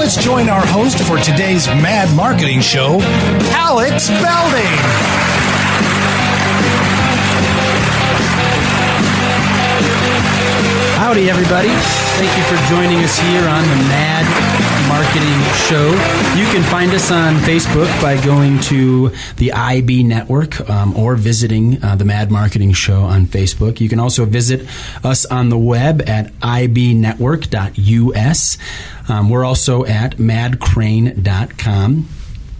let's join our host for today's Mad Marketing Show, Alex Belding. Howdy, everybody. Thank you for joining us here on the Mad Marketing Show. You can find us on Facebook by going to the IB Network or visiting the Mad Marketing Show on Facebook. You can also visit us on the web at ibnetwork.us. We're also at madcrane.com.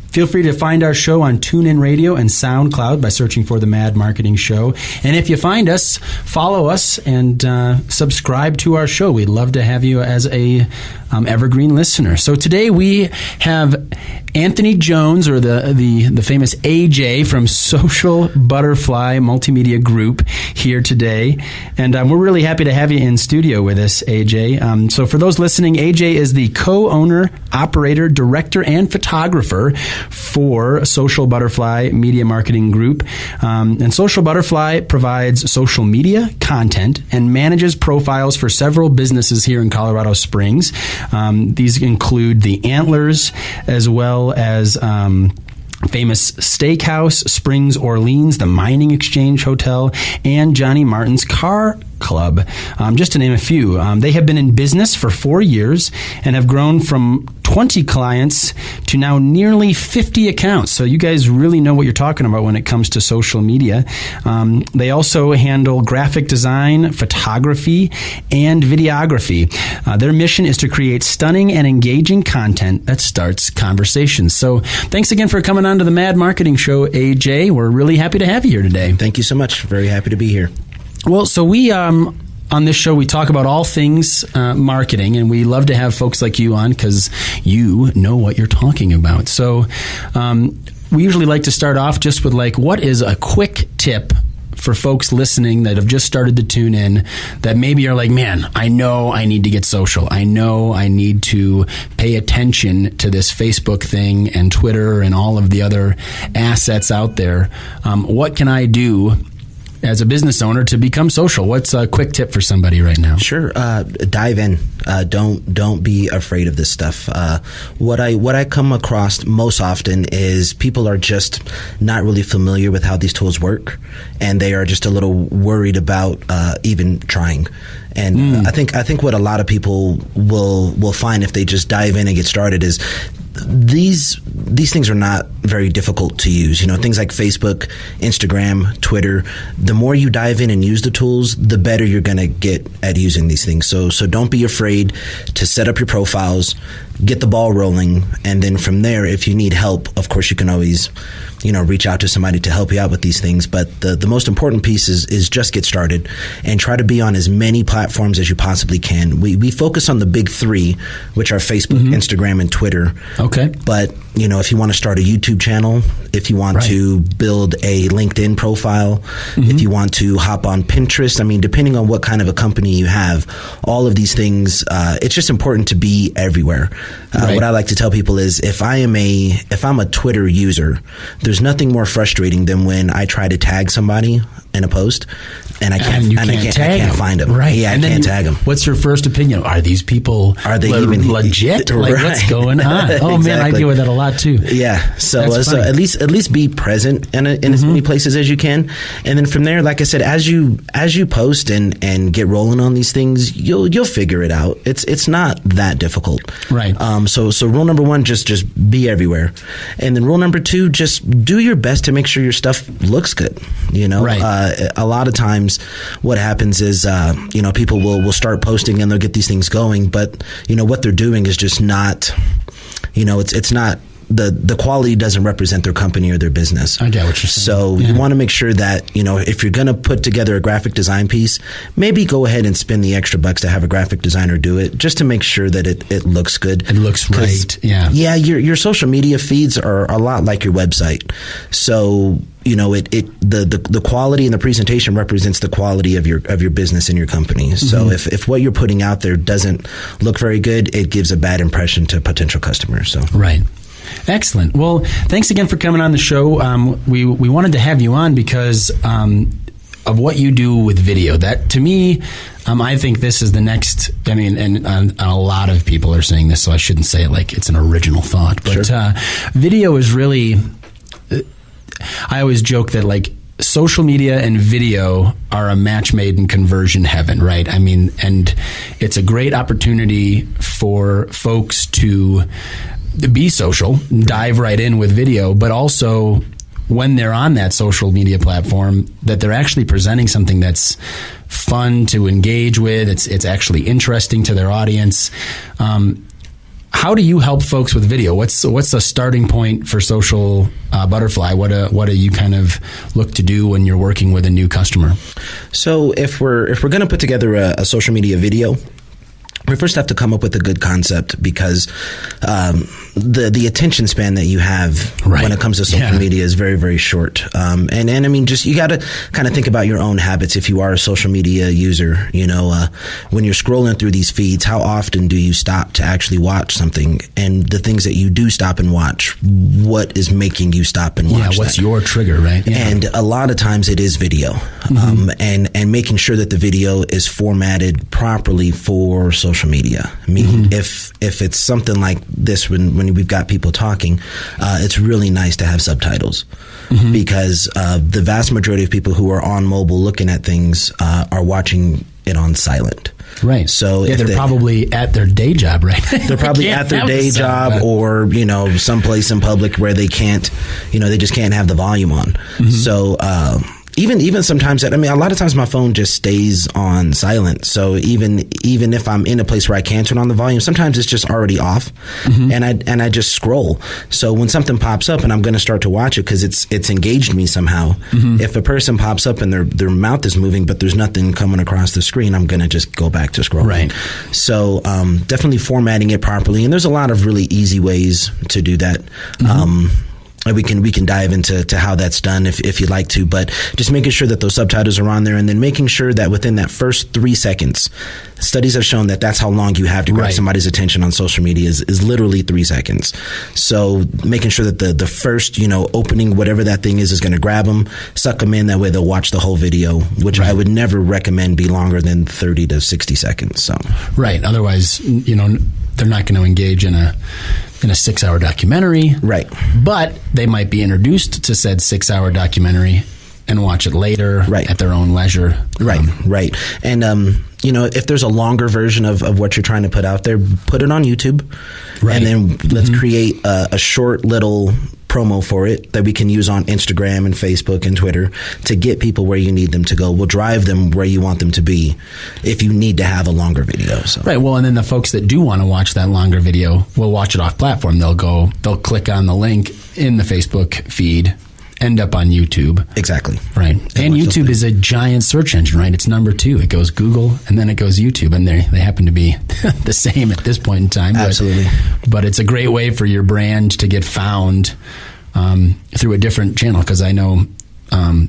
Feel free to find our show on TuneIn Radio and SoundCloud by searching for The Mad Marketing Show. And if you find us, follow us and subscribe to our show. We'd love to have you as a evergreen listener. So today we have Anthony Jones, or the famous AJ from Social Butterfly Multimedia Group here today. And we're really happy to have you in studio with us, AJ. So for those listening, AJ is the co-owner, operator, director, and photographer for Social Butterfly Media Marketing Group. And Social Butterfly provides social media content and manages profiles for several businesses here in Colorado Springs. These include the Antlers, as well as Famous Steakhouse, Springs Orleans, the Mining Exchange Hotel, and Johnny Martin's Car Club, just to name a few. They have been in business for 4 years and have grown from 20 clients to now nearly 50 accounts. So you guys really know what you're talking about when it comes to social media. They also handle graphic design, photography, and videography. Their mission is to create stunning and engaging content that starts conversations. So thanks again for coming on to the Mad Marketing Show, AJ. We're really happy to have you here today. Thank you so much. Very happy to be here. Well, so we on this show, we talk about all things marketing, and we love to have folks like you on because you know what you're talking about. So we usually like to start off just with, like, what is a quick tip for folks listening that have just started to tune in that maybe are like, man, I know I need to get social. I know I need to pay attention to this Facebook thing and Twitter and all of the other assets out there. What can I do as a business owner to become social? What's a quick tip for somebody right now? Sure. Dive in. Don't be afraid of this stuff. What I come across most often is people are just not really familiar with how these tools work, and they are just a little worried about even trying. And I think what a lot of people will find if they just dive in and get started is these things are not very difficult to use. You know, things like Facebook, Instagram, Twitter. The more you dive in and use the tools, the better you're going to get at using these things. So don't be afraid to set up your profiles, get the ball rolling, and then from there, if you need help, of course, you can always, reach out to somebody to help you out with these things. But the most important piece is just get started and try to be on as many platforms as you possibly can. We focus on the big three, which are Facebook, Instagram, and Twitter. Okay. But, if you want to start a YouTube channel, if you want to build a LinkedIn profile, if you want to hop on Pinterest, depending on what kind of a company you have, all of these things, it's just important to be everywhere. What I like to tell people is if I'm a Twitter user, there's nothing more frustrating than when I try to tag somebody in a post and I can't find them. Right. Yeah, I can't tag them. What's your first opinion? Are these people even legit? Like, what's going on? Oh, exactly. Man, I deal with that a lot too. Yeah. So at least be present in as many places as you can. And then from there, like I said, as you post and get rolling on these things, you'll figure it out. It's not that difficult. Right. So rule number one, just be everywhere. And then rule number two, just do your best to make sure your stuff looks good. Right. A lot of times what happens is, people will start posting and they'll get these things going, but what they're doing is just not, it's not, the quality doesn't represent their company or their business. I get what you're saying. So you want to make sure that, if you're going to put together a graphic design piece, maybe go ahead and spend the extra bucks to have a graphic designer do it, just to make sure that it looks good. It looks right. Yeah. Yeah. Your social media feeds are a lot like your website. So, the quality and the presentation represents the quality of your business and your company. So if what you're putting out there doesn't look very good, it gives a bad impression to potential customers. So right. Excellent. Well, thanks again for coming on the show. We wanted to have you on because what you do with video. That, to me, I think this is the next. I mean, and a lot of people are saying this, so I shouldn't say it like it's an original thought. But Sure. Video is really. I always joke that like social media and video are a match made in conversion heaven, right? I mean, and it's a great opportunity for folks to be social, dive right in with video, but also when they're on that social media platform, that they're actually presenting something that's fun to engage with. It's actually interesting to their audience. How do you help folks with video? What's the starting point for Social Butterfly? What do you kind of look to do when you're working with a new customer? So if we're going to put together a social media video, we first have to come up with a good concept, because the attention span that you have when it comes to social media is very, very short. And I mean, just you got to kind of think about your own habits. If you are a social media user, when you're scrolling through these feeds, how often do you stop to actually watch something? And the things that you do stop and watch, what is making you stop and watch? Yeah, what's your trigger, right? Yeah. And a lot of times it is video, and making sure that the video is formatted properly for social media. I mean, if it's something like this, when we've got people talking, it's really nice to have subtitles, because the vast majority of people who are on mobile looking at things are watching it on silent. Right. So they're probably at their day job, right? They're probably at their day job, or someplace in public where they can't, they just can't have the volume on. So even sometimes, I mean, a lot of times my phone just stays on silent. So even if I'm in a place where I can turn on the volume, sometimes it's just already off, and I just scroll. So when something pops up and I'm going to start to watch it because it's engaged me somehow, if a person pops up and their mouth is moving but there's nothing coming across the screen, I'm going to just go back to scrolling. Right. So definitely formatting it properly, and there's a lot of really easy ways to do that. We can dive into how that's done if you'd like to, but just making sure that those subtitles are on there, and then making sure that within that first 3 seconds, studies have shown that that's how long you have to grab somebody's attention on social media is literally 3 seconds. So making sure that the first, opening whatever that thing is going to grab them, suck them in, that way they'll watch the whole video, which I would never recommend be longer than 30 to 60 seconds. So right. Otherwise, they're not going to engage in a 6-hour documentary. Right. But they might be introduced to said 6-hour documentary and watch it later at their own leisure. Right. And, if there's a longer version of what you're trying to put out there, put it on YouTube. Right. And then let's create a short little promo for it that we can use on Instagram and Facebook and Twitter to get people where you need them to go. We'll drive them where you want them to be if you need to have a longer video. So. Right. Well, and then the folks that do want to watch that longer video will watch it off platform. They'll click on the link in the Facebook feed, end up on YouTube. Exactly. Right. And YouTube is a giant search engine, right? It's number 2. It goes Google and then it goes YouTube, and they happen to be the same at this point in time. Absolutely. But it's a great way for your brand to get found through a different channel, because I know,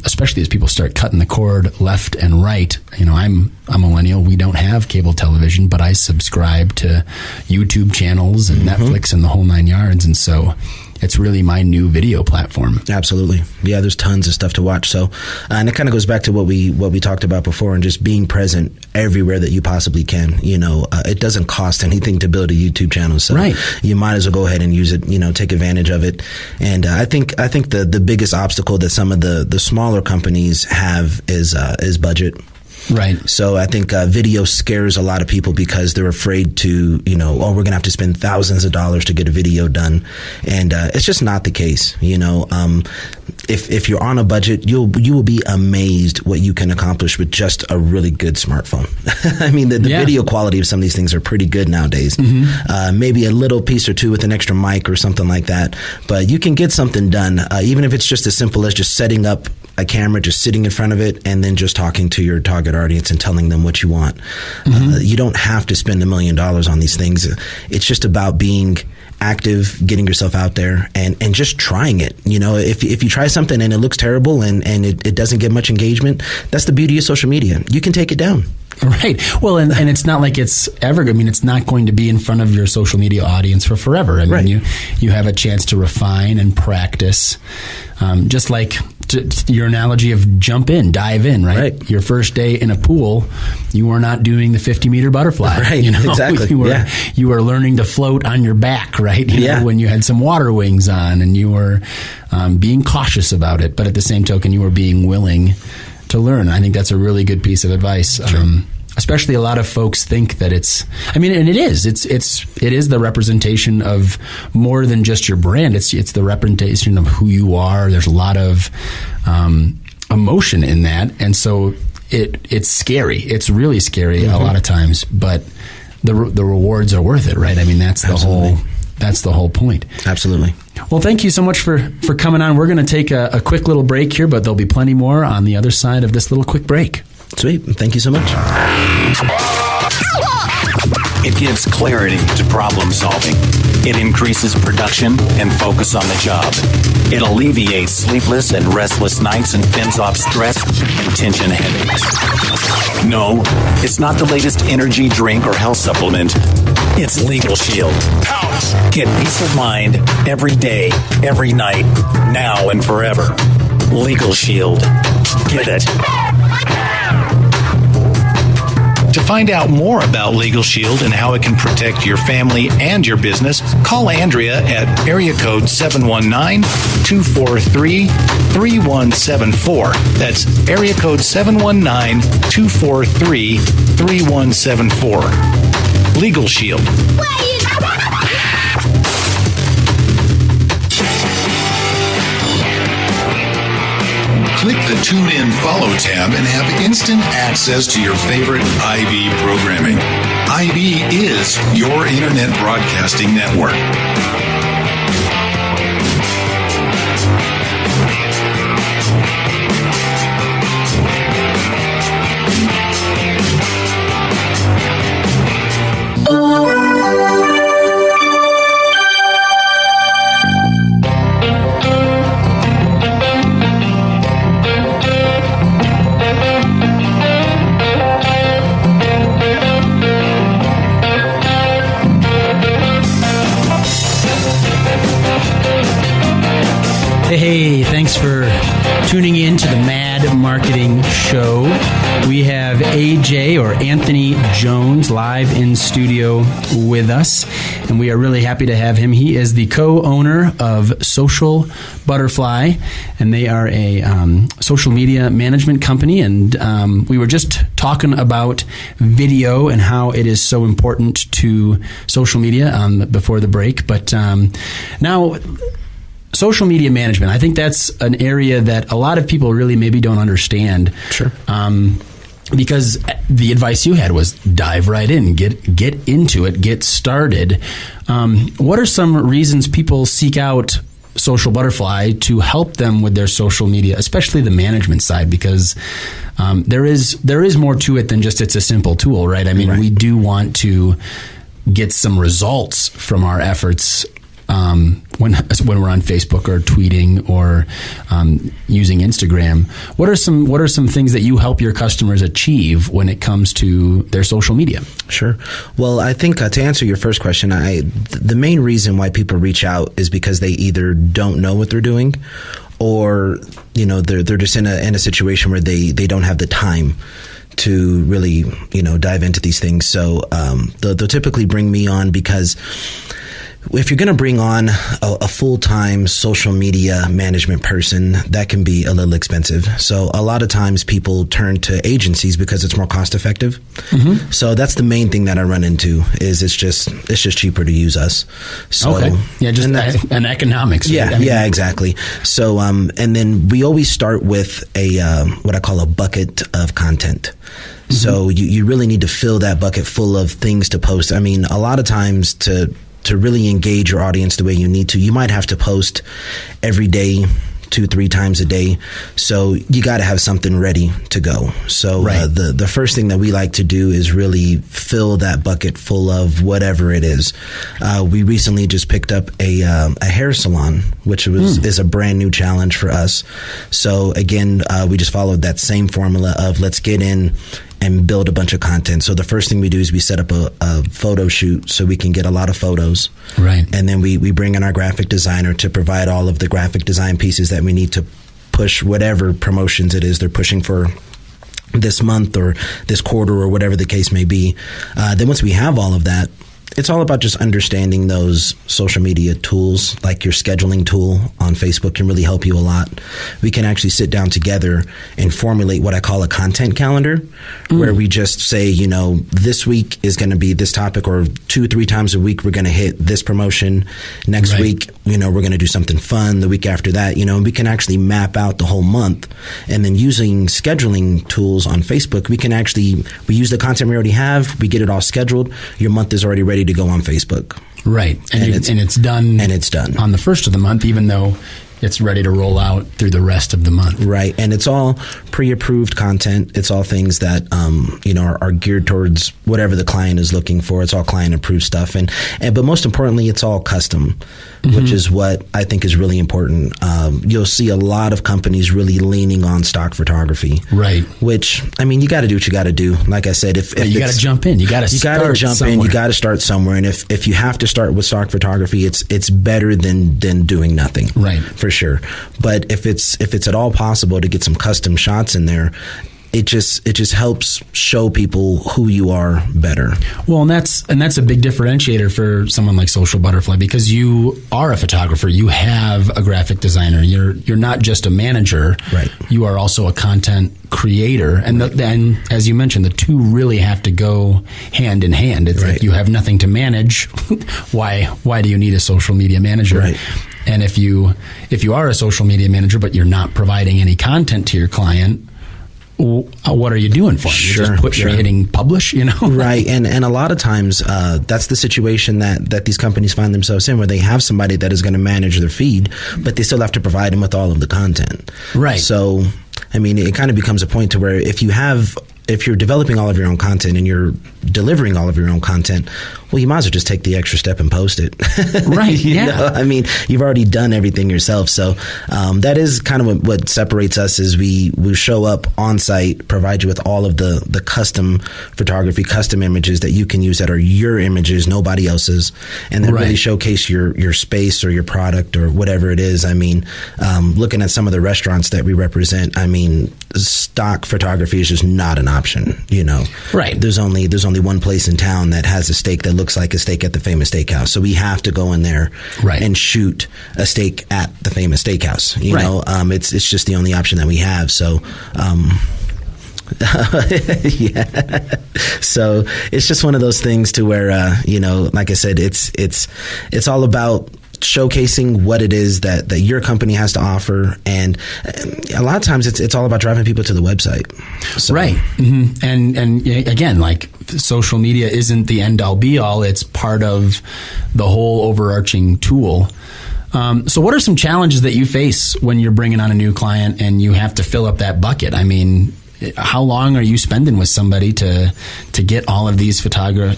especially as people start cutting the cord left and right, I'm a millennial. We don't have cable television, but I subscribe to YouTube channels and Netflix and the whole 9 yards. And so it's really my new video platform. Absolutely. Yeah, there's tons of stuff to watch. So, and it kind of goes back to what we talked about before, and just being present everywhere that you possibly can. It doesn't cost anything to build a YouTube channel, so you might as well go ahead and use it. Take advantage of it. And I think the biggest obstacle that some of the smaller companies have is budget. Right. So I think video scares a lot of people because they're afraid to, we're going to have to spend thousands of dollars to get a video done. And it's just not the case. If you're on a budget, you will be amazed what you can accomplish with just a really good smartphone. I mean, the video quality of some of these things are pretty good nowadays. Maybe a little piece or two with an extra mic or something like that. But you can get something done, even if it's just as simple as just setting up a camera, just sitting in front of it, and then just talking to your target audience and telling them what you want. You don't have to spend $1 million on these things. It's just about being active, getting yourself out there, and just trying it. If you try something and it looks terrible and it doesn't get much engagement, that's the beauty of social media. You can take it down. Right. Well, and it's not like it's ever. I mean, it's not going to be in front of your social media audience for forever. I mean, you have a chance to refine and practice, just like to your analogy of jump in, dive in, right? Your first day in a pool, you were not doing the 50-meter butterfly. Right, exactly. You were learning to float on your back, right? You know, when you had some water wings on, and you were being cautious about it. But at the same token, you were being willing to learn. I think that's a really good piece of advice. Especially a lot of folks think that and it is. It is the representation of more than just your brand. It's the representation of who you are. There's a lot of emotion in that, and so it's scary. It's really scary a lot of times, but the rewards are worth it, right? I mean, that's the whole point. Absolutely. Well, thank you so much for coming on. We're going to take a quick little break here, but there'll be plenty more on the other side of this little quick break. Sweet. Thank you so much. It gives clarity to problem solving. It increases production and focus on the job. It alleviates sleepless and restless nights and fends off stress and tension headaches. No, it's not the latest energy drink or health supplement. It's Legal Shield. Get peace of mind every day, every night, now and forever. Legal Shield. Get it. To find out more about Legal Shield and how it can protect your family and your business, call Andrea at area code 719-243-3174. That's area code 719-243-3174. Legal Shield. Click the Tune In Follow tab and have instant access to your favorite IB programming. IB is your Internet Broadcasting Network. Hey, thanks for tuning in to the Mad Marketing Show. We have AJ, or Anthony Jones, live in studio with us, and we are really happy to have him. He is the co-owner of Social Butterfly, and they are a social media management company, and we were just talking about video and how it is so important to social media before the break, but now social media management, I think that's an area that a lot of people really maybe don't understand. Sure. Because the advice you had was dive right in, get into it, get started. What are some reasons people seek out Social Butterfly to help them with their social media, especially the management side? Because there is more to it than just it's a simple tool, right? I mean, we do want to get some results from our efforts when we're on Facebook or tweeting or using Instagram. What are some things that you help your customers achieve when it comes to their social media? Sure. Well, I think to answer your first question, the main reason why people reach out is because they either don't know what they're doing, or they're just in a situation where they don't have the time to really dive into these things. So they'll typically bring me on because if you're going to bring on a full-time social media management person, that can be a little expensive. So a lot of times people turn to agencies because it's more cost-effective. Mm-hmm. So that's the main thing that I run into is it's just cheaper to use us. So, okay. Yeah, just an economics. Yeah, right? Yeah, exactly. So and then we always start with a what I call a bucket of content. Mm-hmm. So you really need to fill that bucket full of things to post. I mean, a lot of times to really engage your audience the way you need to, you might have to post every day, 2-3 times a day. So you got to have something ready to go. So the first thing that we like to do is really fill that bucket full of whatever it is. We recently just picked up a hair salon, which is a brand new challenge for us. So again, we just followed that same formula of let's get in and build a bunch of content. So the first thing we do is we set up a photo shoot so we can get a lot of photos. Right. And then we bring in our graphic designer to provide all of the graphic design pieces that we need to push whatever promotions it is they're pushing for this month or this quarter or whatever the case may be. Then once we have all of that, it's all about just understanding those social media tools, like your scheduling tool on Facebook can really help you a lot. We can actually sit down together and formulate what I call a content calendar, where we just say, this week is going to be this topic, or 2-3 times a week we're going to hit this promotion. Next week, we're going to do something fun. The week after that, and we can actually map out the whole month. And then using scheduling tools on Facebook, we use the content we already have, we get it all scheduled. Your month is already ready to go on Facebook. Right. And it's done. And it's done on the first of the month, even though it's ready to roll out through the rest of the month. Right. And it's all pre-approved content. It's all things that, are geared towards whatever the client is looking for. It's all client approved stuff. But most importantly, it's all custom, which is what I think is really important. You'll see a lot of companies really leaning on stock photography. Right. Which, you got to do what you got to do. Like I said, if you got to jump in, you got to jump in, you got to start somewhere. And if you have to start with stock photography, it's better than doing nothing. Right. For sure. But if it's at all possible to get some custom shots in there, it just helps show people who you are better. Well, and that's a big differentiator for someone like Social Butterfly, because you are a photographer. You have a graphic designer. You're not just a manager. Right. You are also a content creator. And then, as you mentioned, the two really have to go hand in hand. It's like you have nothing to manage. Why do you need a social media manager? Right. And if you are a social media manager, but you're not providing any content to your client, what are you doing for them? You're hitting publish, Right. And a lot of times that's the situation that these companies find themselves in, where they have somebody that is going to manage their feed, but they still have to provide them with all of the content. Right. So, it kind of becomes a point to where if you're developing all of your own content and you're delivering all of your own content, well, you might as well just take the extra step and post it. Right. Yeah. You've already done everything yourself. So that is kind of what separates us, is we show up on site, provide you with all of the custom photography, custom images that you can use that are your images, nobody else's, and then really showcase your space or your product or whatever it is. Looking at some of the restaurants that we represent, stock photography is just not an option, Right. There's only one place in town that has a steak that looks like a steak at the famous steakhouse. So we have to go in there and shoot a steak at the famous steakhouse. It's just the only option that we have. So, yeah. So it's just one of those things to where, like I said, it's all about showcasing what it is that your company has to offer, and a lot of times it's all about driving people to the website. So. Right. Mm-hmm. And again, like, social media isn't the end all be all. It's part of the whole overarching tool. So what are some challenges that you face when you're bringing on a new client and you have to fill up that bucket? How long are you spending with somebody to get all of these photographs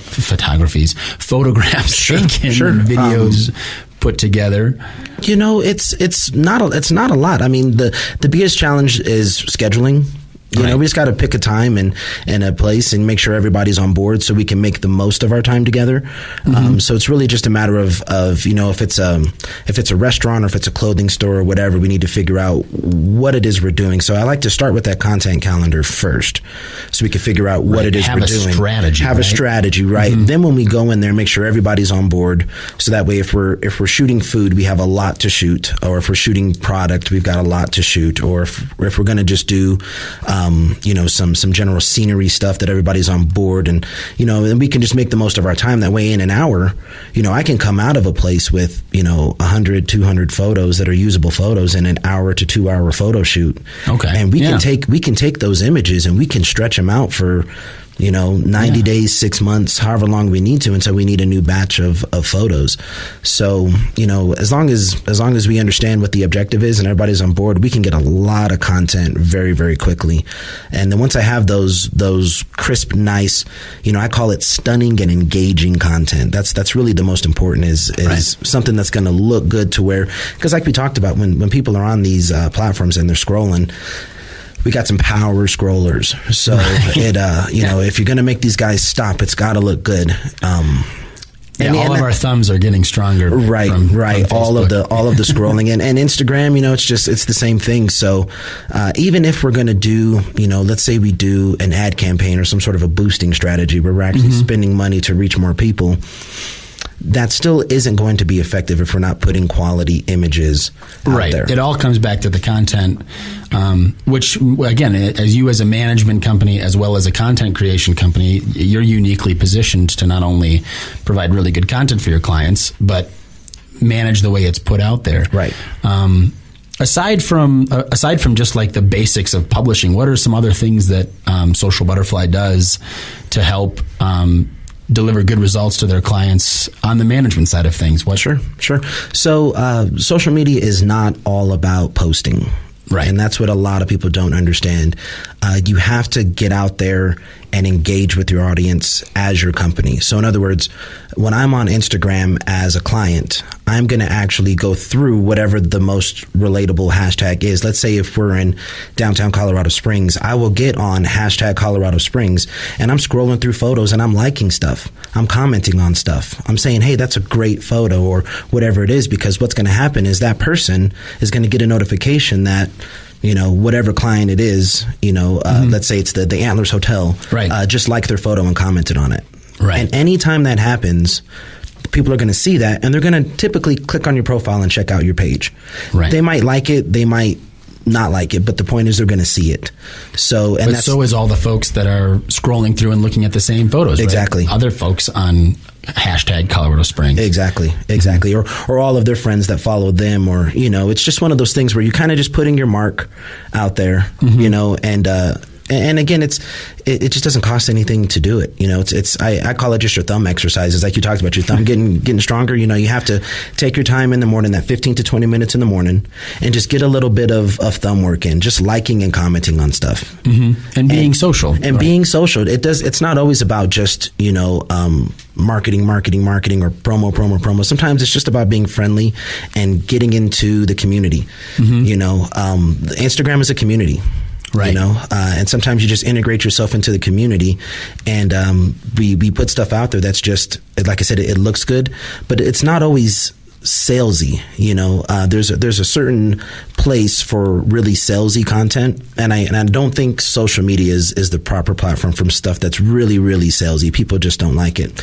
taken, and videos put together? It's not a lot. The biggest challenge is scheduling. We just got to pick a time and a place and make sure everybody's on board so we can make the most of our time together. So it's really just a matter of if it's a restaurant or if it's a clothing store or whatever, we need to figure out what it is we're doing. So I like to start with that content calendar first, so we can figure out what it is we're doing. Have a strategy, right? Then when we go in there, make sure everybody's on board. So that way, if we're shooting food, we have a lot to shoot, or if we're shooting product, we've got a lot to shoot, or if we're going to just do some general scenery stuff, that everybody's on board, and we can just make the most of our time. That way, in an hour, I can come out of a place with 100, 200 photos that are usable photos in an hour to 2 hour photo shoot. Okay, and we can take those images and we can stretch them out for 90 days, 6 months, however long we need to, until we need a new batch of photos. So, as long as we understand what the objective is and everybody's on board, we can get a lot of content very, very quickly. And then once I have those crisp, nice, I call it stunning and engaging content. That's really the most important, is something that's going to look good, to where, because like we talked about, when people are on these platforms and they're scrolling, we got some power scrollers. So if you're going to make these guys stop, it's got to look good. Yeah, all of our thumbs are getting stronger. Right, from all of the scrolling and Instagram, it's the same thing. So even if we're going to do, let's say we do an ad campaign or some sort of a boosting strategy where we're actually spending money to reach more people, that still isn't going to be effective if we're not putting quality images out there. It all comes back to the content, which, again, as a management company as well as a content creation company, you're uniquely positioned to not only provide really good content for your clients, but manage the way it's put out there. Right. Aside from just like the basics of publishing, what are some other things that Social Butterfly does to help deliver good results to their clients on the management side of things? Sure. So social media is not all about posting. Right. And that's what a lot of people don't understand. You have to get out there and engage with your audience as your company. So in other words, when I'm on Instagram as a client, I'm going to actually go through whatever the most relatable hashtag is. Let's say if we're in downtown Colorado Springs, I will get on hashtag Colorado Springs and I'm scrolling through photos and I'm liking stuff. I'm commenting on stuff. I'm saying, hey, that's a great photo or whatever it is, because what's going to happen is that person is going to get a notification that whatever client it is, let's say it's the Antlers Hotel, right. Just liked their photo and commented on it. Right. And anytime that happens, people are going to see that and they're going to typically click on your profile and check out your page. Right. They might like it, they might not like it, but the point is they're going to see it. So is all the folks that are scrolling through and looking at the same photos. Exactly. Right? Other folks on hashtag Colorado Springs. Exactly. Or all of their friends that follow them, or it's just one of those things where you kind of just putting your mark out there, and again, it just doesn't cost anything to do it. I call it just your thumb exercises. Like you talked about your thumb getting stronger. You have to take your time in the morning, that 15 to 20 minutes in the morning, and just get a little bit of thumb work in, just liking and commenting on stuff. And being social. And being social. It's not always about just, marketing or promo. Sometimes it's just about being friendly and getting into the community. Instagram is a community. Right. And sometimes you just integrate yourself into the community, and we put stuff out there that's just, like I said, it looks good, but it's not always salesy. There's a certain place for really salesy content, and I don't think social media is the proper platform for stuff that's really, really salesy. People just don't like it.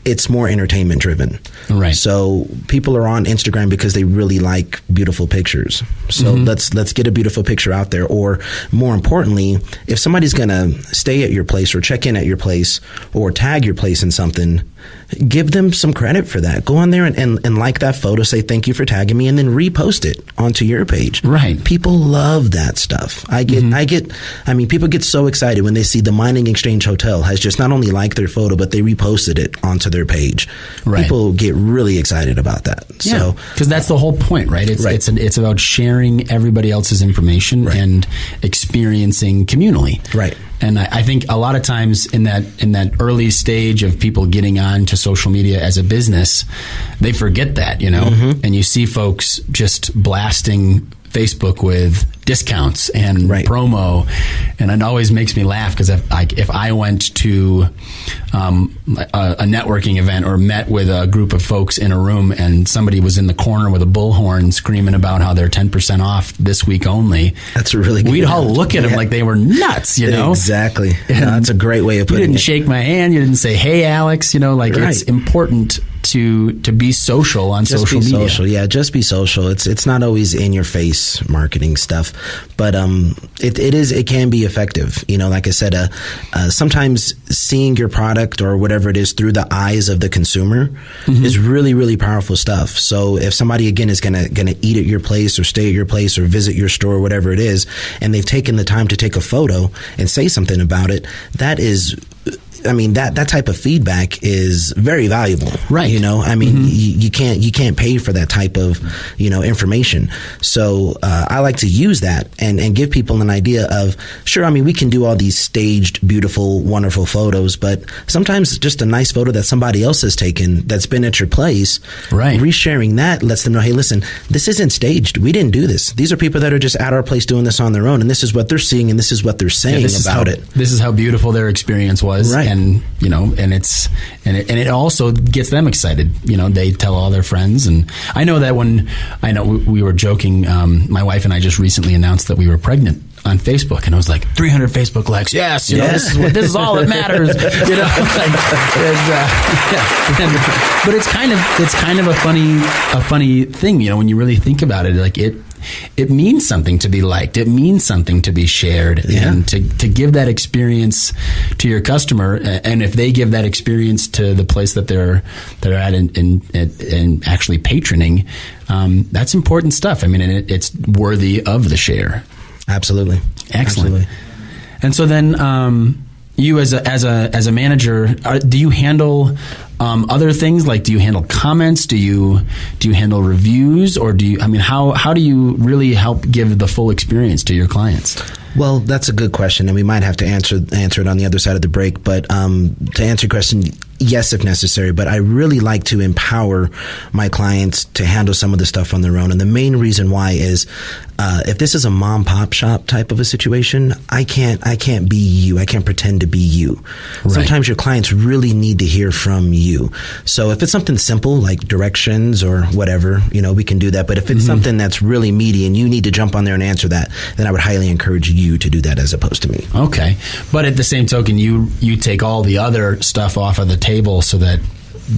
It's more entertainment driven. Right. So people are on Instagram because they really like beautiful pictures. So let's get a beautiful picture out there. Or more importantly, if somebody's going to stay at your place or check in at your place or tag your place in something, give them some credit for that. Go on there and like that photo, say thank you for tagging me, and then repost it onto your page. Right. People love that stuff. People get so excited when they see the Mining Exchange Hotel has just not only liked their photo, but they reposted it onto their page. Right. People get really excited about that. Yeah, so because that's the whole point, right? It's about sharing everybody else's information and experiencing communally. Right. And I think a lot of times in that early stage of people getting on to social media as a business, they forget that, and you see folks just blasting Facebook with discounts and promo, and it always makes me laugh because if I went to a networking event or met with a group of folks in a room and somebody was in the corner with a bullhorn screaming about how they're 10% off this week only, that's a really good we'd all look at them like they were nuts, Exactly. That's a great way of putting it. You didn't shake my hand. You didn't say, hey, Alex, it's important to be social on social media. Just be social. It's not always in your face marketing stuff, but it can be effective. Like I said, sometimes seeing your product or whatever it is through the eyes of the consumer is really, really powerful stuff. So if somebody again is gonna eat at your place or stay at your place or visit your store or whatever it is, and they've taken the time to take a photo and say something about it, that is, that type of feedback is very valuable, right? You can't pay for that type of information. So I like to use that and give people an idea of, sure, we can do all these staged, beautiful, wonderful photos, but sometimes just a nice photo that somebody else has taken that's been at your place, right? Resharing that lets them know, hey, listen, this isn't staged. We didn't do this. These are people that are just at our place doing this on their own, and this is what they're seeing, and this is what they're saying about it. This is how beautiful their experience was. Right. and it also gets them excited. They tell all their friends, and I know that we were joking. My wife and I just recently announced that we were pregnant on Facebook, and I was like, 300 Facebook likes. Yes, this is all that matters. But it's kind of a funny thing, when you really think about it. Like it means something to be liked. It means something to be shared, and to give that experience to your customer. And if they give that experience to the place that they're at and actually patroning, that's important stuff. I mean, it's worthy of the share. Absolutely. Excellent. Absolutely. And so then, you as a manager, do you handle other things? Like, do you handle comments? Do you handle reviews, or how do you really help give the full experience to your clients? Well, that's a good question, and we might have to answer it on the other side of the break. But to answer your question, yes, if necessary. But I really like to empower my clients to handle some of the stuff on their own. And the main reason why is if this is a mom pop shop type of a situation, I can't be you. I can't pretend to be you. Right. Sometimes your clients really need to hear from you. So if it's something simple like directions or whatever, we can do that. But if it's something that's really meaty and you need to jump on there and answer that, then I would highly encourage you to do that as opposed to me. Okay. But at the same token, you take all the other stuff off of the table so that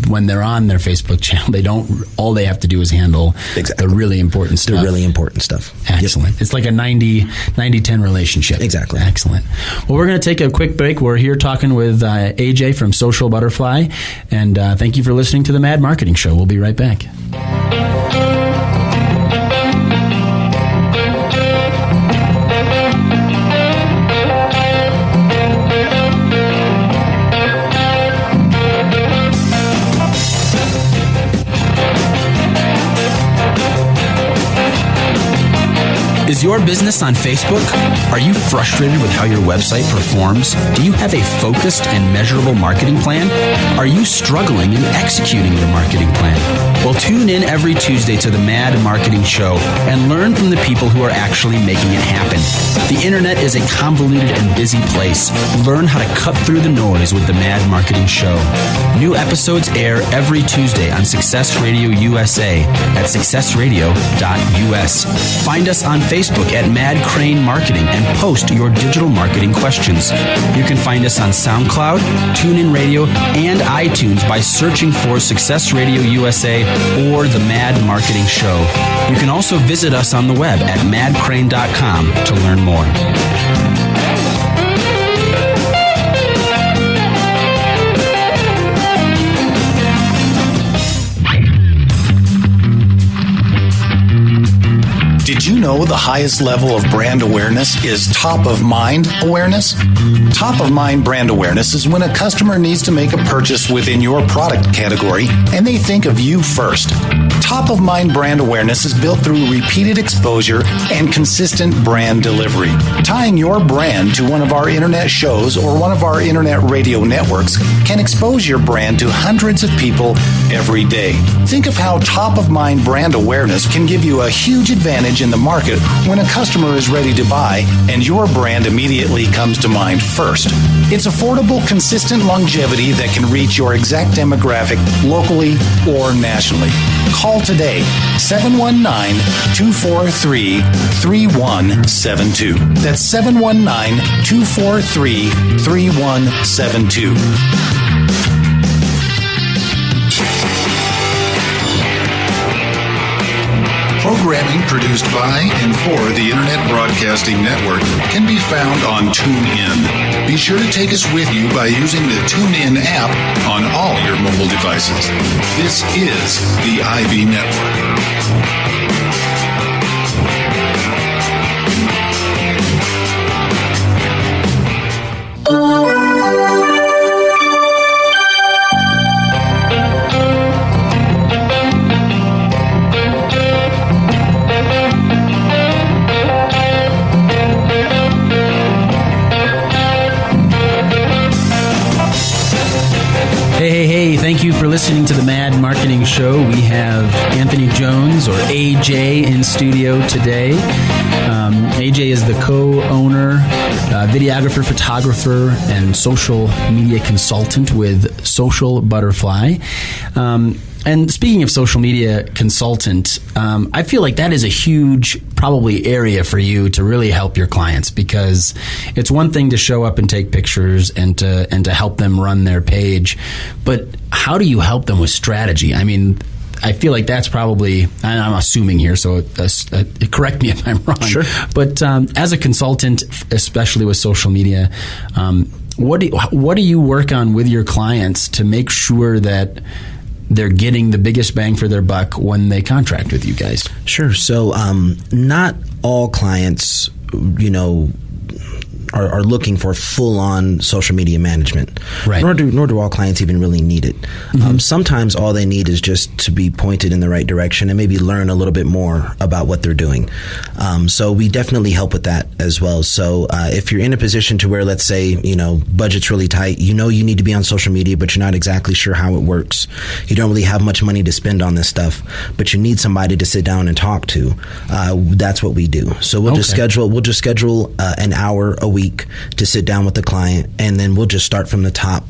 when they're on their Facebook channel, all they have to do is handle the really important stuff. The really important stuff. Excellent. Yep. It's like a 90-10 relationship. Exactly. Excellent. Well, we're going to take a quick break. We're here talking with AJ from Social Butterfly, and thank you for listening to the Mad Marketing Show. We'll be right back. Is your business on Facebook? Are you frustrated with how your website performs? Do you have a focused and measurable marketing plan? Are you struggling in executing your marketing plan? Well, tune in every Tuesday to the Mad Marketing Show and learn from the people who are actually making it happen. The internet is a convoluted and busy place. Learn how to cut through the noise with the Mad Marketing Show. New episodes air every Tuesday on Success Radio USA at successradio.us. Find us on Facebook at Mad Crane Marketing and post your digital marketing questions. You can find us on SoundCloud, TuneIn Radio, and iTunes by searching for Success Radio USA or The Mad Marketing Show. You can also visit us on the web at madcrane.com to learn more. Did you know the highest level of brand awareness is top of mind awareness? Top of mind brand awareness is when a customer needs to make a purchase within your product category and they think of you first. Top of mind brand awareness is built through repeated exposure and consistent brand delivery. Tying your brand to one of our internet shows or one of our internet radio networks can expose your brand to hundreds of people every day. Think of how top of mind brand awareness can give you a huge advantage in the market when a customer is ready to buy and your brand immediately comes to mind first. It's affordable, consistent longevity that can reach your exact demographic locally or nationally. Call today, 719-243-3172. That's 719-243-3172. Programming produced by and for the Internet Broadcasting Network can be found on TuneIn. Be sure to take us with you by using the TuneIn app on all your mobile devices. This is the IB Network. Hey, thank you for listening to the Mad Marketing Show. We have Anthony Jones, or AJ, in studio today. AJ is the co-owner videographer, photographer, and social media consultant with Social Butterfly. And speaking of social media consultant, I feel like that is a huge, probably, area for you to really help your clients, because it's one thing to show up and take pictures and to help them run their page, but how do you help them with strategy? I mean, I feel like that's probably, and I'm assuming here, so correct me if I'm wrong. Sure. But as a consultant, especially with social media, what do you work on with your clients to make sure that they're getting the biggest bang for their buck when they contract with you guys? Sure. So not all clients, are looking for full-on social media management. Right. Nor do all clients even really need it. Mm-hmm. Sometimes all they need is just to be pointed in the right direction and maybe learn a little bit more about what they're doing. So we definitely help with that as well. So if you're in a position to where, let's say, budget's really tight, you need to be on social media, but you're not exactly sure how it works. You don't really have much money to spend on this stuff, but you need somebody to sit down and talk to. That's what we do. So we'll just schedule an hour a week to sit down with the client, and then we'll just start from the top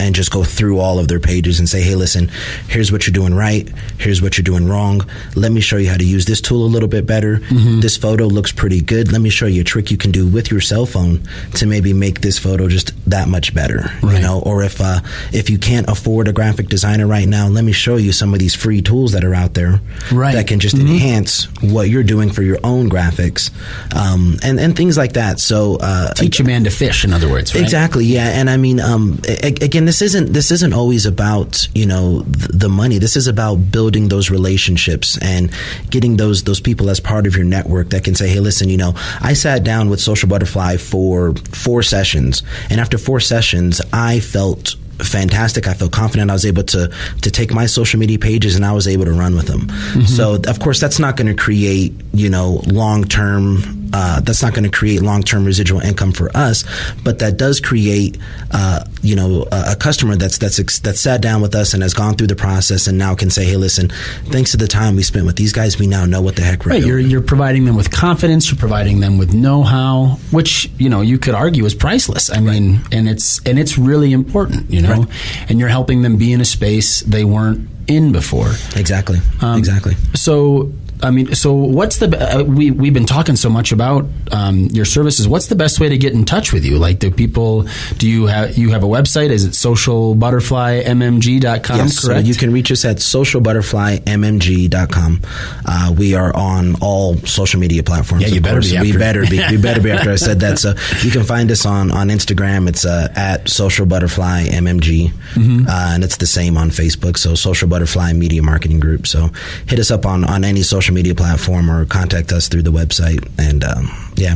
and just go through all of their pages and say, hey, listen, here's what you're doing right. Here's what you're doing wrong. Let me show you how to use this tool a little bit better. Mm-hmm. This photo looks pretty good. Let me show you a trick you can do with your cell phone to maybe make this photo just that much better. Right. Or if you can't afford a graphic designer right now, let me show you some of these free tools that are out there that can just enhance what you're doing for your own graphics, and things like that. So teach a man to fish, in other words, right? Exactly, yeah. And I mean, again, this isn't always about the money. This is about building those relationships and getting those people as part of your network that can say, hey, listen, I sat down with Social Butterfly for 4 sessions, and after 4 sessions, I felt fantastic. I felt confident. I was able to take my social media pages and I was able to run with them. Mm-hmm. So of course that's not going to create long-term residual income for us, but that does create a customer that's sat down with us and has gone through the process and now can say, hey, listen, thanks to the time we spent with these guys, we now know what the heck we're doing. You're providing them with confidence. You're providing them with know-how, which you could argue is priceless. I mean, and it's really important, Right. And you're helping them be in a space they weren't in before. Exactly. Exactly. So what's we've been talking so much about your services. What's the best way to get in touch with you? Like, do you have a website? Is it socialbutterflymmg.com? Yes, correct? So you can reach us at socialbutterflymmg.com. We are on all social media platforms. Yeah, you better be. We better be. We better be after I said that. So you can find us on Instagram. It's at socialbutterflymmg. Mm-hmm. And it's the same on Facebook. So Social Butterfly Media Marketing Group. So hit us up on any social media platform or contact us through the website, and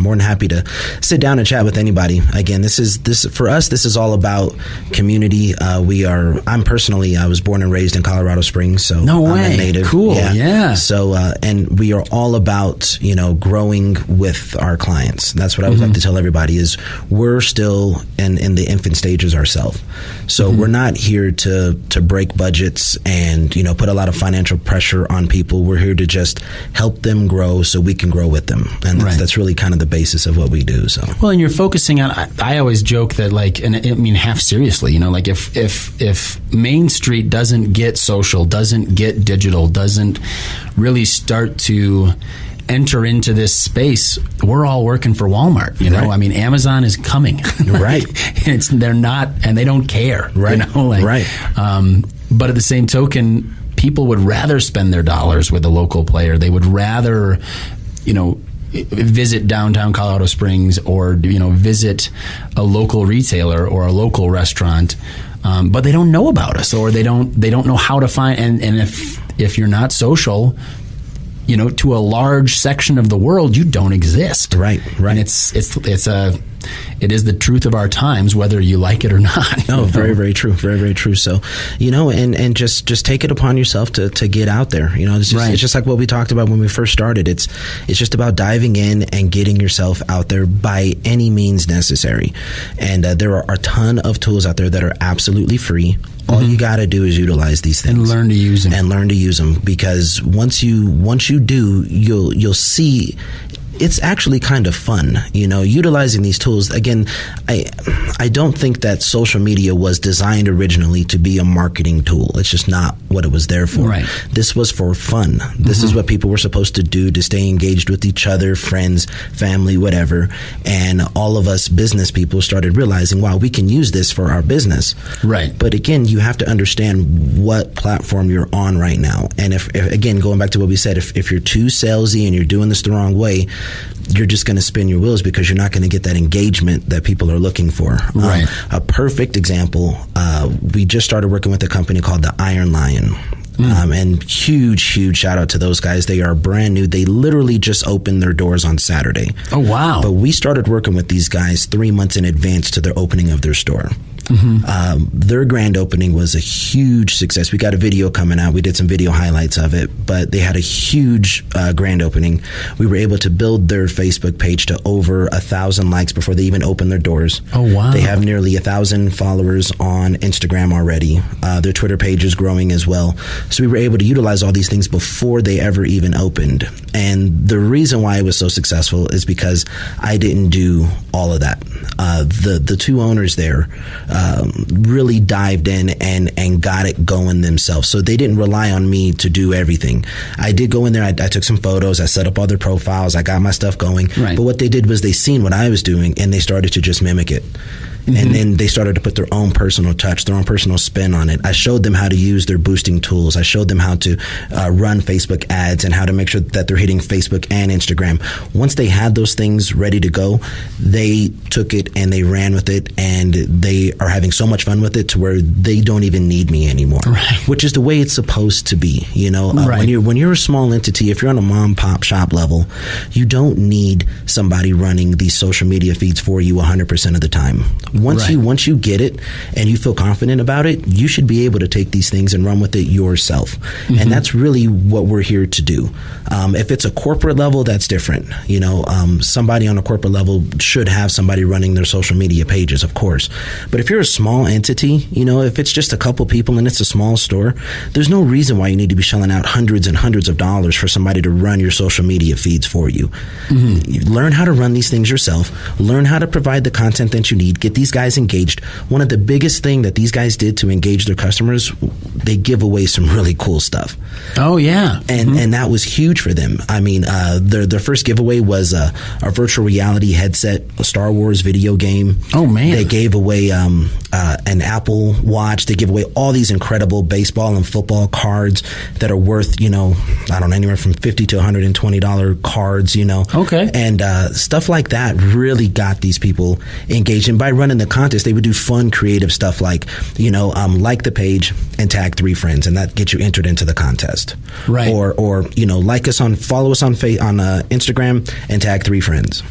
more than happy to sit down and chat with anybody. Again, this is all about community. I was born and raised in Colorado Springs, so no way. I'm a native. Cool. Yeah. So and we are all about growing with our clients. That's what I would like to tell everybody is we're still in the infant stages ourselves. So we're not here to break budgets and put a lot of financial pressure on people. We're here to just help them grow so we can grow with them, and that's really kind of the basis of what we do. So and you're focusing on. I always joke that half seriously, if Main Street doesn't get social, doesn't get digital, doesn't really start to enter into this space, we're all working for Walmart. Right. I mean, Amazon is coming. Right. They're not, and they don't care. Right. Right. But at the same token, people would rather spend their dollars with a local player. They would rather, visit downtown Colorado Springs or, visit a local retailer or a local restaurant. But they don't know about us, or they don't know how to find. And if you're not social, to a large section of the world, you don't exist. Right. And it is the truth of our times, whether you like it or not. No, very, very true. Very, very true. So, and just take it upon yourself to get out there. It's just like what we talked about when we first started. It's just about diving in and getting yourself out there by any means necessary. And there are a ton of tools out there that are absolutely free. All you got to do is utilize these things and learn to use them. Because once you do, you'll see it's actually kind of fun, utilizing these tools. Again, I don't think that social media was designed originally to be a marketing tool. It's just not what it was there for. Right. This was for fun. This is what people were supposed to do to stay engaged with each other, friends, family, whatever. And all of us business people started realizing, wow, we can use this for our business. Right. But again, you have to understand what platform you're on right now. And if again, going back to what we said, if you're too salesy and you're doing this the wrong way, you're just going to spin your wheels because you're not going to get that engagement that people are looking for. Right. A perfect example, we just started working with a company called the Iron Lion. And huge shout out to those guys. They are brand new. They literally just opened their doors on Saturday. Oh, wow. But we started working with these guys 3 months in advance to their opening of their store. Their grand opening was a huge success. We got a video coming out. We did some video highlights of it, but they had a huge grand opening. We were able to build their Facebook page to over 1,000 likes before they even opened their doors. Oh, wow. They have nearly 1,000 followers on Instagram already. Their Twitter page is growing as well. So we were able to utilize all these things before they ever even opened. And the reason why it was so successful is because I didn't do all of that. The two owners there really dived in and got it going themselves. So they didn't rely on me to do everything. I did go in there. I took some photos. I set up all their profiles. I got my stuff going. Right. But what they did was they seen what I was doing and they started to just mimic it. And then they started to put their own personal touch, their own personal spin on it. I showed them how to use their boosting tools. I showed them how to run Facebook ads and how to make sure that they're hitting Facebook and Instagram. Once they had those things ready to go, they took it and they ran with it, and they are having so much fun with it to where they don't even need me anymore. Right. Which is the way it's supposed to be. Right. When you're a small entity, if you're on a mom pop shop level, you don't need somebody running these social media feeds for you 100% of the time. Once you get it and you feel confident about it, you should be able to take these things and run with it yourself. And that's really what we're here to do. If it's a corporate level, that's different. Somebody on a corporate level should have somebody running their social media pages, of course. But if you're a small entity, if it's just a couple people and it's a small store, there's no reason why you need to be shelling out hundreds and hundreds of dollars for somebody to run your social media feeds for you. You learn how to run these things yourself. Learn how to provide the content that you need. Get these guys engaged. One of the biggest thing that these guys did to engage their customers, they give away some really cool stuff. Oh, yeah. And that was huge for them. I mean, their first giveaway was a virtual reality headset, a Star Wars video game. Oh, man. They gave away an Apple Watch. They give away all these incredible baseball and football cards that are worth, anywhere from $50 to $120 cards, Okay. And stuff like that really got these people engaged. And by running the contest, they would do fun, creative stuff like, like the page and tag 3 friends, and that gets you entered into the contest. Right. Or follow us on Instagram and tag 3 friends.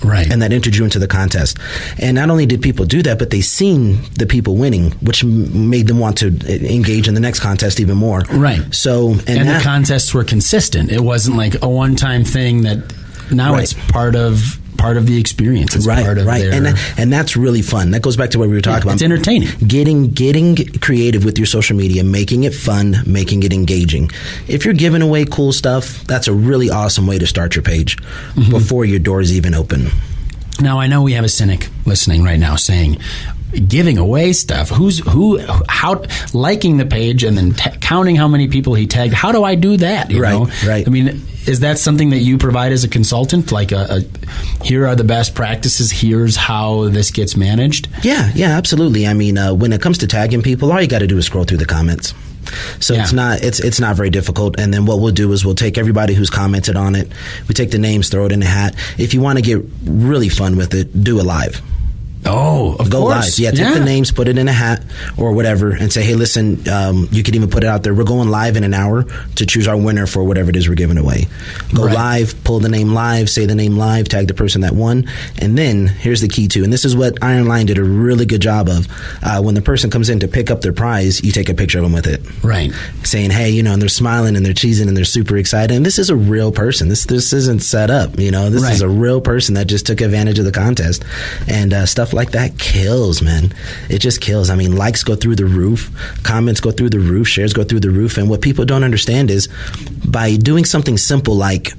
Right. And that entered you into the contest. And not only did people do that, but they seen the people winning, which made them want to engage in the next contest even more. Right. So, and the contests were consistent. It wasn't like a one-time thing that now it's part of the experience. It's part of their... And that's really fun. That goes back to what we were talking about. It's entertaining. Getting creative with your social media, making it fun, making it engaging. If you're giving away cool stuff, that's a really awesome way to start your page before your doors even open. Now, I know we have a cynic listening right now saying, giving away stuff, how liking the page and then counting how many people he tagged, how do I do that? Right. I mean, is that something that you provide as a consultant? Like here are the best practices, here's how this gets managed? Yeah, absolutely. I mean, when it comes to tagging people, all you got to do is scroll through the comments. So it's not very difficult. And then what we'll do is we'll take everybody who's commented on it, we take the names, throw it in a hat. If you want to get really fun with it, do a live. Oh, of Go course. live. Take the names, put it in a hat or whatever, and say, hey, listen, you could even put it out there. We're going live in an hour to choose our winner for whatever it is we're giving away. Go live, pull the name live, say the name live, tag the person that won. And then here's the key too, and this is what Iron Lion did a really good job of. When the person comes in to pick up their prize, you take a picture of them with it. Right. Saying, hey, and they're smiling and they're cheesing and they're super excited. And this is a real person. This isn't set up, This is a real person that just took advantage of the contest. And stuff like that kills, man. It just kills. I mean, likes go through the roof, comments go through the roof, shares go through the roof. And what people don't understand is by doing something simple like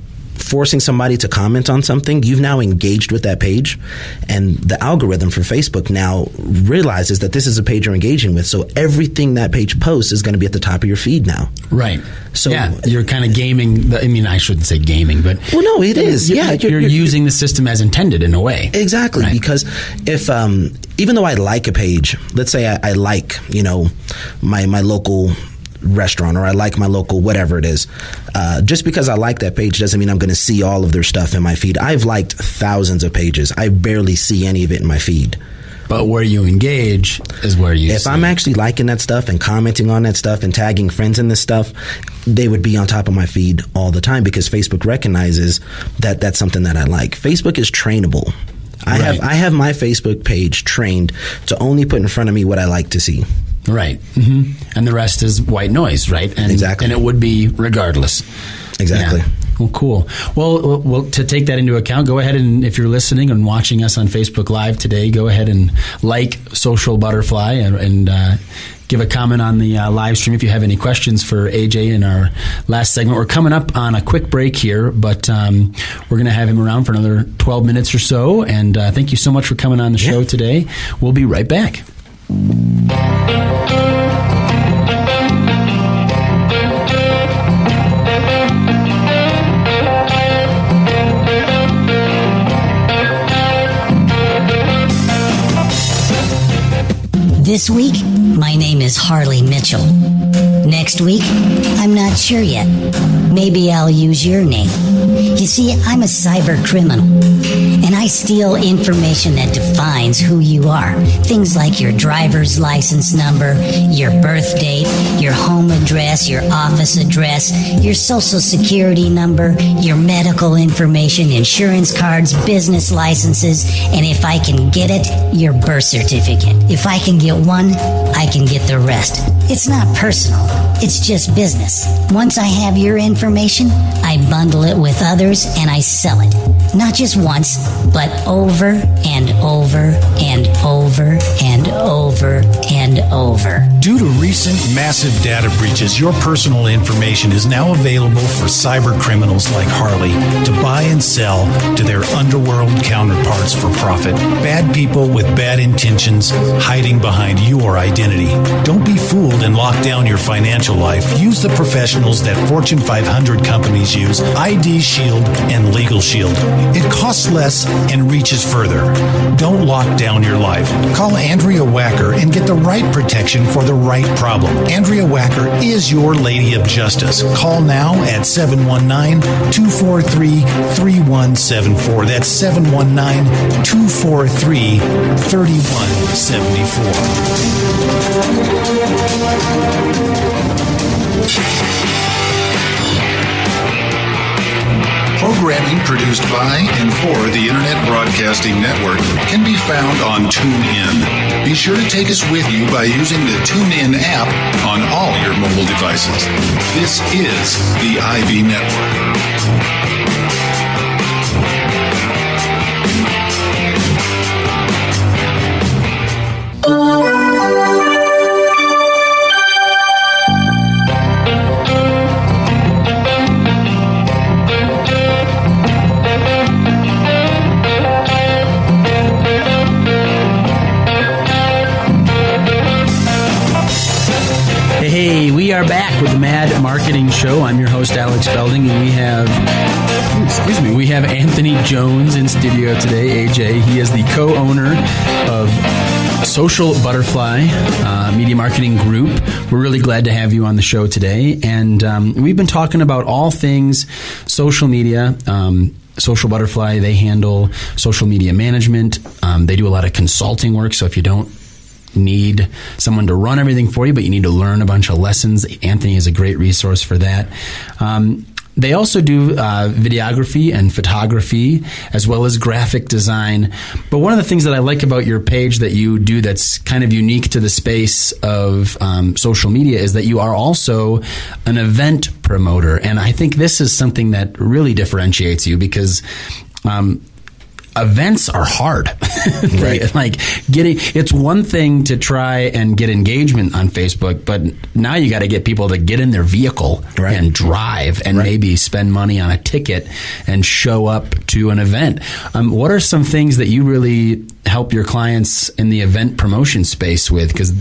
forcing somebody to comment on something, you've now engaged with that page, and the algorithm for Facebook now realizes that this is a page you're engaging with, so everything that page posts is going to be at the top of your feed now. Right. So yeah, you're kind of gaming. I mean, I shouldn't say gaming, but well, no, it is. You're using the system as intended in a way. Exactly, right. Because if even though I like a page, let's say I like my local restaurant, or I like my local whatever it is, just because I like that page doesn't mean I'm going to see all of their stuff in my feed. I've liked thousands of pages. I barely see any of it in my feed. But where you engage is where you If I'm actually liking that stuff and commenting on that stuff and tagging friends in this stuff, they would be on top of my feed all the time, because Facebook recognizes that that's something that I like. Facebook is trainable. I have my Facebook page trained to only put in front of me what I like to see. Right. Mm-hmm. And the rest is white noise, right? And, exactly. And it would be regardless. Exactly. Yeah. Well, cool. Well, to take that into account, go ahead and, if you're listening and watching us on Facebook Live today, go ahead and like Social Butterfly and give a comment on the live stream if you have any questions for AJ in our last segment. We're coming up on a quick break here, but we're going to have him around for another 12 minutes or so. And thank you so much for coming on the show today. We'll be right back. This week, my name is Harley Mitchell. Next week, I'm not sure yet. Maybe I'll use your name. You see, I'm a cyber criminal, and I steal information that defines who you are. Things like your driver's license number, your birth date, your home address, your office address, your social security number, your medical information, insurance cards, business licenses, and if I can get it, your birth certificate. If I can get one, I can get the rest. It's not personal. It's just business. Once I have your information, I bundle it with others and I sell it. Not just once, but over and over and over and over and over. Due to recent massive data breaches, your personal information is now available for cyber criminals like Harley to buy and sell to their underworld counterparts for profit. Bad people with bad intentions hiding behind your identity. Don't be fooled and lock down your financial life. Use the professionals that Fortune 500 companies use, ID Shield and Legal Shield. It costs less and reaches further. Don't lock down your life. Call Andrea Wacker and get the right protection for the right problem. Andrea Wacker is your Lady of Justice. Call now at 719-243-3174. That's 719-243-3174. Programming produced by and for the Internet Broadcasting Network can be found on TuneIn. Be sure to take us with you by using the TuneIn app on all your mobile devices. This is the IV Network. Hey, we are back with the Mad Marketing Show. I'm your host, Alex Belding, and we have Anthony Jones in studio today, AJ. He is the co-owner of Social Butterfly Media Marketing Group. We're really glad to have you on the show today, and we've been talking about all things social media. Social Butterfly, they handle social media management. They do a lot of consulting work, so if you don't need someone to run everything for you, but you need to learn a bunch of lessons, Anthony is a great resource for that. They also do videography and photography, as well as graphic design. But one of the things that I like about your page that you do that's kind of unique to the space of social media is that you are also an event promoter. And I think this is something that really differentiates you, because events are hard. Right. Like it's one thing to try and get engagement on Facebook, but now you got to get people to get in their vehicle and drive and maybe spend money on a ticket and show up to an event. What are some things that you really help your clients in the event promotion space with? Because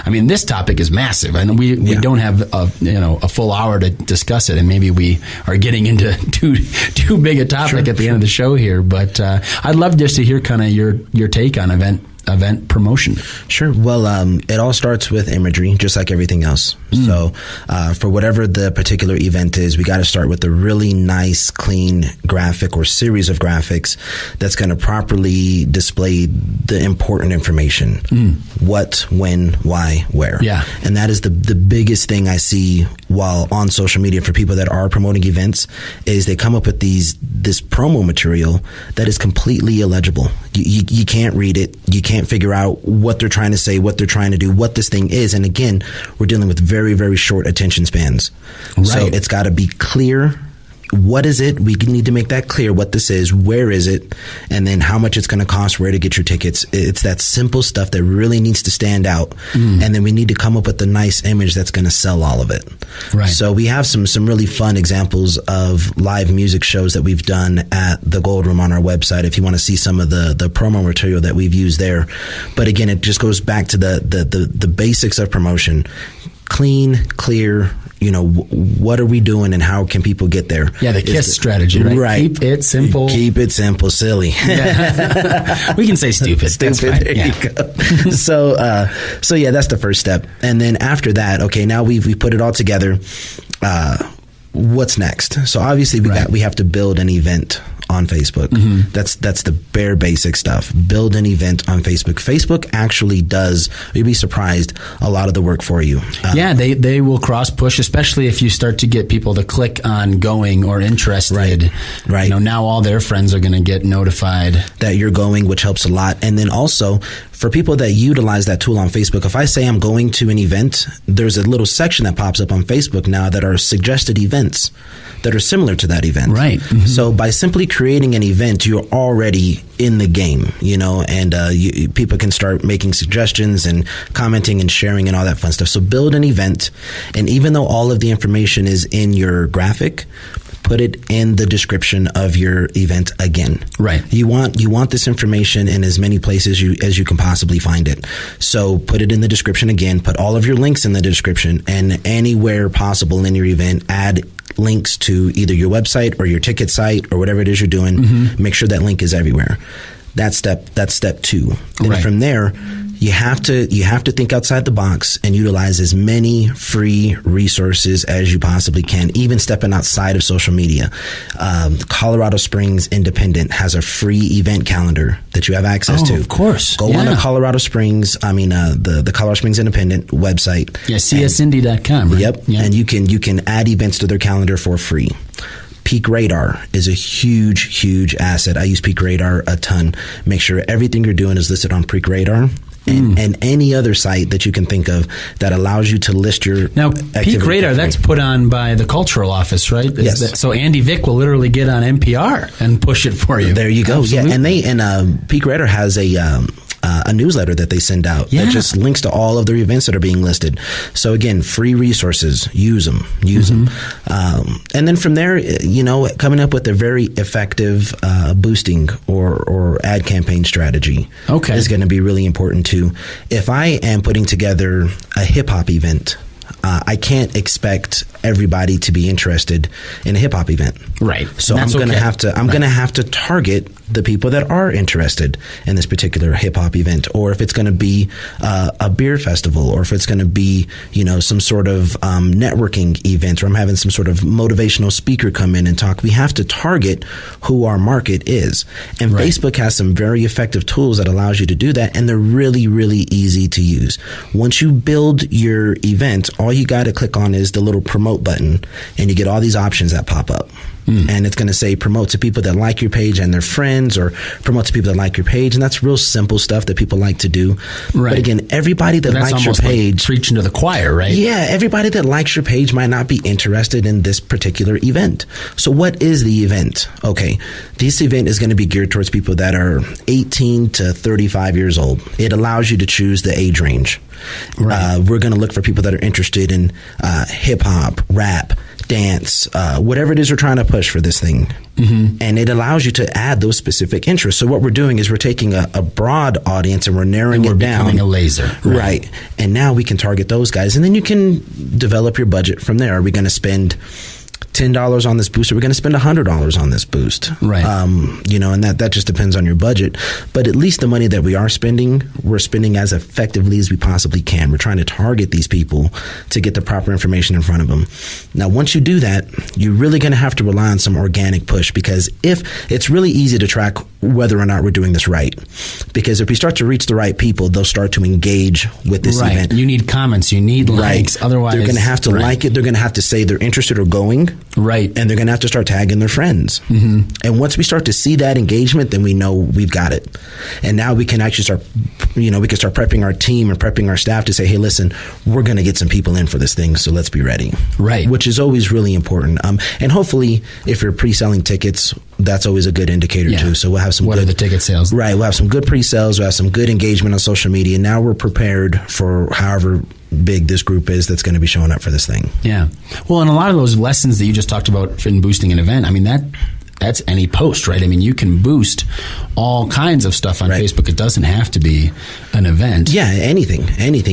I mean, this topic is massive, and we don't have a full hour to discuss it, and maybe we are getting into too big a topic at the end of the show here. But I'd love just to hear kind of your take on event promotion. Sure. Well, it all starts with imagery, just like everything else. So for whatever the particular event is, we got to start with a really nice, clean graphic or series of graphics that's going to properly display the important information. What, when, why, where. Yeah. And that is the biggest thing I see while on social media for people that are promoting events, is they come up with this promo material that is completely illegible. You can't read it. You can't figure out what they're trying to say, what they're trying to do, what this thing is. And again, we're dealing with very, very short attention spans. Right. So it's got to be clear. What is it? We need to make that clear what this is, where is it, and then how much it's going to cost, where to get your tickets. It's that simple stuff that really needs to stand out. And then we need to come up with a nice image that's going to sell all of it. Right. So we have some really fun examples of live music shows that we've done at the Gold Room on our website if you want to see some of the promo material that we've used there. But again, it just goes back to the basics of promotion. Clean, clear, what are we doing and how can people get there? Yeah, the KISS strategy, right? Right. Keep it simple. Keep it simple, silly. Yeah. We can say stupid. That's fine. There you go. So yeah, that's the first step. And then after that, okay, now we've put it all together. What's next? So obviously we have to build an event on Facebook. That's the bare basic stuff. Build an event on Facebook. Facebook actually does, you'd be surprised, a lot of the work for you. They will cross push, especially if you start to get people to click on going or interested. Right. Now all their friends are going to get notified that you're going, which helps a lot. And then also for people that utilize that tool on Facebook, if I say I'm going to an event, there's a little section that pops up on Facebook now that are suggested events that are similar to that event. Right. So by simply creating an event, you're already in the game, and people can start making suggestions and commenting and sharing and all that fun stuff. So build an event, and even though all of the information is in your graphic, put it in the description of your event again. Right. You want this information in as many places as you can possibly find it. So put it in the description again, put all of your links in the description, and anywhere possible in your event, add links to either your website or your ticket site or whatever it is you're doing. Make sure that link is everywhere. That's step two. Then from there, you have to think outside the box and utilize as many free resources as you possibly can, even stepping outside of social media. Colorado Springs Independent has a free event calendar that you have access to. Of course. Go on the Colorado Springs, the Colorado Springs Independent website. Yeah, csindy.com. Right? Yep. And you can add events to their calendar for free. Peak Radar is a huge, huge asset. I use Peak Radar a ton. Make sure everything you're doing is listed on Peak Radar. And any other site that you can think of that allows you to list your Peak Radar, that's put on by the cultural office, right? Yes. So Andy Vick will literally get on NPR and push it for you. There you go. Absolutely. Yeah, and Peak Radar has a newsletter that they send out that just links to all of their events that are being listed. So again, free resources, use them. And then from there, coming up with a very effective boosting or ad campaign strategy is going to be really important too. If I am putting together a hip hop event, I can't expect everybody to be interested in a hip hop event. Right. So I'm going to have to target the people that are interested in this particular hip hop event, or if it's going to be a beer festival, or if it's going to be, some sort of networking event, or I'm having some sort of motivational speaker come in and talk. We have to target who our market is. And Facebook has some very effective tools that allows you to do that, and they're really, really easy to use. Once you build your event, all you got to click on is the little promote button, and you get all these options that pop up. and it's going to say promote to people that like your page and their friends, or promote to people that like your page. And that's real simple stuff that people like to do. Right. But again, everybody that likes your page, like preaching to the choir, right? Yeah, everybody that likes your page might not be interested in this particular event. So what is the event? Okay, this event is going to be geared towards people that are 18 to 35 years old. It allows you to choose the age range. Right. We're going to look for people that are interested in hip hop, rap, dance, whatever it is we're trying to push for this thing. And it allows you to add those specific interests. So what we're doing is we're taking a broad audience and we're narrowing it down. Becoming a laser. Right. And now we can target those guys. And then you can develop your budget from there. Are we going to spend $10 on this boost, or we're going to spend $100 on this boost? Right. And that just depends on your budget. But at least the money that we are spending, we're spending as effectively as we possibly can. We're trying to target these people to get the proper information in front of them. Now, once you do that, you're really going to have to rely on some organic push, because if it's really easy to track whether or not we're doing this right. Because if we start to reach the right people, they'll start to engage with this event. You need comments, you need likes. Otherwise, they're going to have to like it. They're going to have to say they're interested or going. Right. And they're going to have to start tagging their friends. And once we start to see that engagement, then we know we've got it. And now we can actually start, we can start prepping our team and prepping our staff to say, hey, listen, we're going to get some people in for this thing, so let's be ready. Right. Which is always really important. And hopefully, if you're pre-selling tickets, that's always a good indicator too. So we'll have some What are the ticket sales? Right. We'll have some good pre-sales. We'll have some good engagement on social media. Now we're prepared for however big this group is that's going to be showing up for this thing. Yeah. Well, and a lot of those lessons that you just talked about in boosting an event, I mean, that's any post, right? I mean, you can boost all kinds of stuff on Facebook. It doesn't have to be an event. Yeah, anything.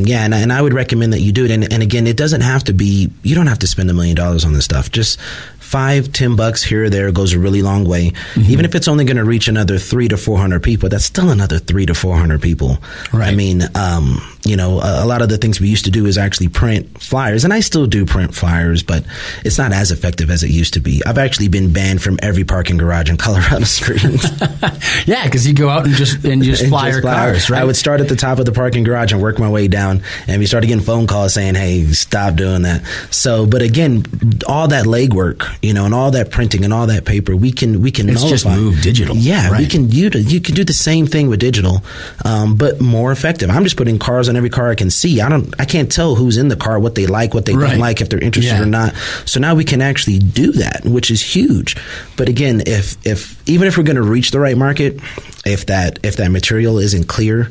Yeah, and I would recommend that you do it. And again, it doesn't have to be, you don't have to spend $1 million on this stuff. Just $5-10 here or there goes a really long way. Even if it's only going to reach another 300 to 400 people, that's still another 300 to 400 people. Right. I mean, a lot of the things we used to do is actually print flyers, and I still do print flyers, but it's not as effective as it used to be. I've actually been banned from every parking garage in Colorado Springs. Yeah, because you go out and just fly your cars, right? I would start at the top of the parking garage and work my way down, and we started getting phone calls saying, hey, stop doing that. So, but again, all that legwork, and all that printing and all that paper, we can it's nullify. Just move digital. Yeah, right. you can do the same thing with digital, but more effective. I'm just putting cars on every car I can see. I can't tell who's in the car, what they like, what they don't like, if they're interested or not. So now we can actually do that, which is huge. But again, if even if we're going to reach the right market, if that material isn't clear,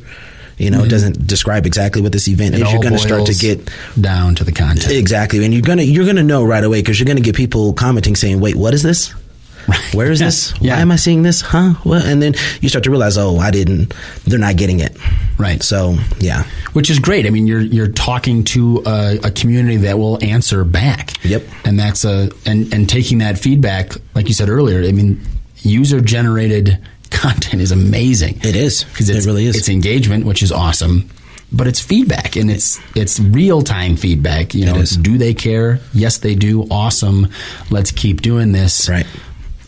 it doesn't describe exactly what this event is, you're going to start to get down to the content. Exactly. And you're going to know right away, because you're going to get people commenting saying, wait, what is this? Where is this? Why am I seeing this? Huh? What? And then you start to realize, they're not getting it. Right. So, yeah. Which is great. I mean, you're talking to a community that will answer back. Yep. And that's and taking that feedback, like you said earlier, I mean, user-generated content is amazing. It is. Because it really is. It's engagement, which is awesome. But it's feedback, and it's real-time feedback. Do they care? Yes, they do. Awesome. Let's keep doing this. Right.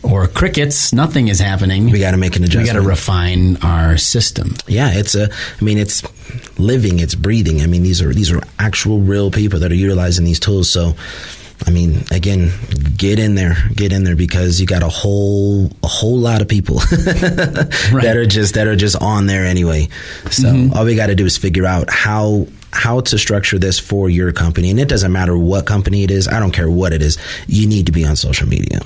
Or crickets, nothing is happening. We got to make an adjustment. We got to refine our system. Yeah, it's living, it's breathing. I mean, these are actual real people that are utilizing these tools. So, I mean, again, get in there because you got a whole lot of people that are just on there anyway. So all we got to do is figure out how to structure this for your company. And it doesn't matter what company it is. I don't care what it is. You need to be on social media.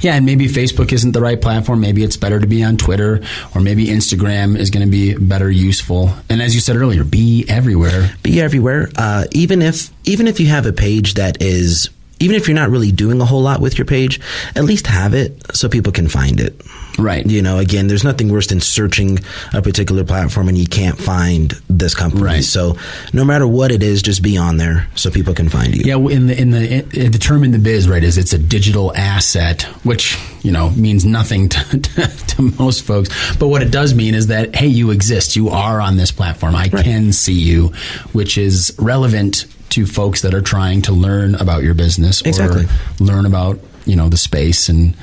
Yeah, and maybe Facebook isn't the right platform. Maybe it's better to be on Twitter, or maybe Instagram is going to be better useful. And as you said earlier, be everywhere. Be everywhere. Even if you have a page that is, even if you're not really doing a whole lot with your page, at least have it so people can find it. Right. Again, there's nothing worse than searching a particular platform and you can't find this company. Right. So no matter what it is, just be on there so people can find you. Yeah. The term in the biz, right, is it's a digital asset, which, means nothing to most folks. But what it does mean is that, hey, you exist. You are on this platform. I can see you, which is relevant to folks that are trying to learn about your business or learn about, the space. And